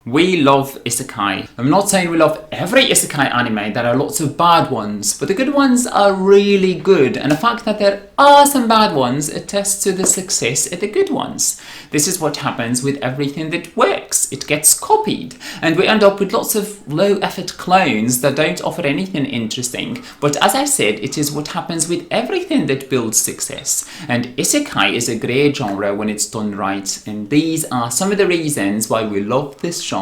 We love Isekai. I'm not saying we love every Isekai anime, there are lots of bad ones, but the good ones are really good, and the fact that there are some bad ones attests to the success of the good ones. This is what happens with everything that works. It gets copied, and we end up with lots of low-effort clones that don't offer anything interesting. But as I said, it is what happens with everything that builds success. And Isekai is a great genre when it's done right, and these are some of the reasons why we love this genre.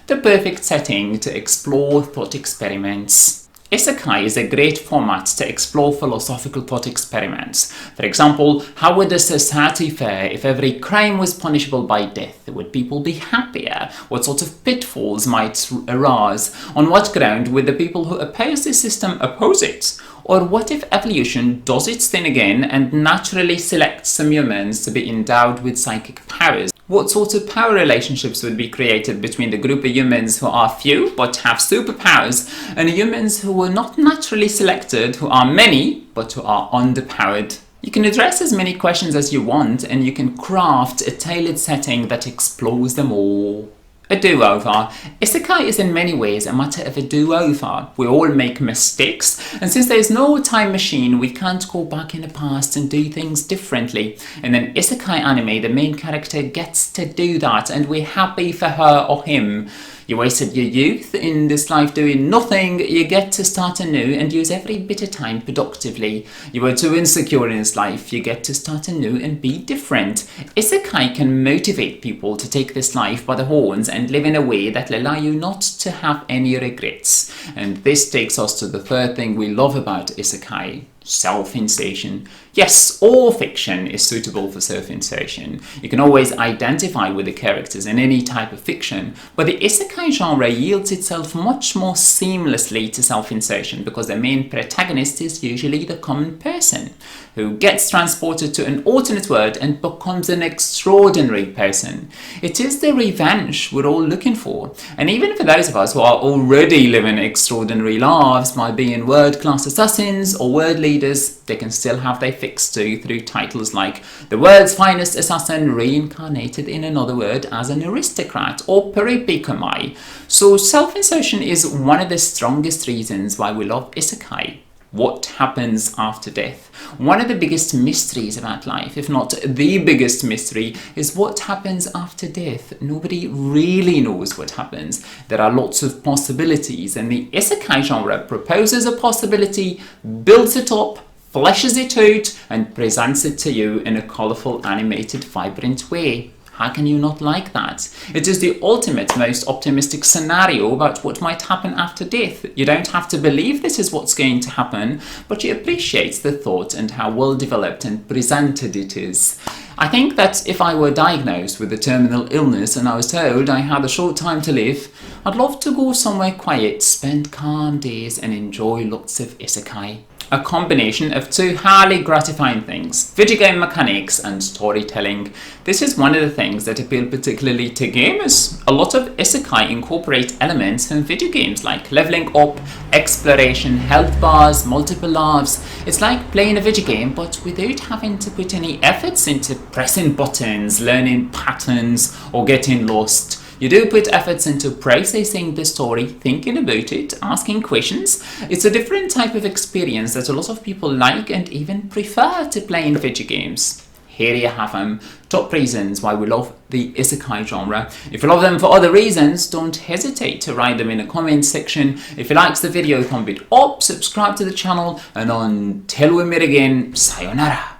The perfect setting to explore thought experiments. Isekai is a great format to explore philosophical thought experiments. For example, how would a society fare if every crime was punishable by death? Would people be happier? What sort of pitfalls might arise? On what ground would the people who oppose this system oppose it? Or what if evolution does its thing again and naturally selects some humans to be endowed with psychic powers? What sort of power relationships would be created between the group of humans who are few but have superpowers and humans who were not naturally selected, who are many but who are underpowered? You can address as many questions as you want, and you can craft a tailored setting that explores them all. A do-over. Isekai is in many ways a matter of a do-over. We all make mistakes, and since there is no time machine, we can't go back in the past and do things differently. In an Isekai anime, the main character gets to do that, and we're happy for her or him. You wasted your youth in this life doing nothing, you get to start anew and use every bit of time productively. You were too insecure in this life, you get to start anew and be different. Isekai can motivate people to take this life by the horns and live in a way that will allow you not to have any regrets. And this takes us to the third thing we love about Isekai. Self-insertion. Yes, all fiction is suitable for self-insertion. You can always identify with the characters in any type of fiction, but the Isekai genre yields itself much more seamlessly to self-insertion because the main protagonist is usually the common person who gets transported to an alternate world and becomes an extraordinary person. It is the revenge we're all looking for, and even for those of us who are already living extraordinary lives by being world-class assassins or world leaders, they can still have their fix too through titles like The World's Finest Assassin Reincarnated in Another World as an Aristocrat or Peripikomai. So self-insertion is one of the strongest reasons why we love Isekai. What happens after death? One of the biggest mysteries about life, if not the biggest mystery, is what happens after death. Nobody really knows what happens. There are lots of possibilities, and the Isekai genre proposes a possibility, builds it up, fleshes it out, and presents it to you in a colourful, animated, vibrant way. How can you not like that? It is the ultimate, most optimistic scenario about what might happen after death. You don't have to believe this is what's going to happen, but you appreciate the thought and how well developed and presented it is. I think that if I were diagnosed with a terminal illness and I was told I had a short time to live, I'd love to go somewhere quiet, spend calm days and enjoy lots of Isekai. A combination of two highly gratifying things, video game mechanics and storytelling. This is one of the things that appeal particularly to gamers. A lot of Isekai incorporate elements from video games like leveling up, exploration, health bars, multiple lives. It's like playing a video game but without having to put any efforts into pressing buttons, learning patterns or getting lost. You do put efforts into processing the story, thinking about it, asking questions. It's a different type of experience that a lot of people like and even prefer to play in video games. Here you have them, top reasons why we love the Isekai genre. If you love them for other reasons, don't hesitate to write them in the comment section. If you liked the video, thumb it up, subscribe to the channel, and until we meet again, sayonara.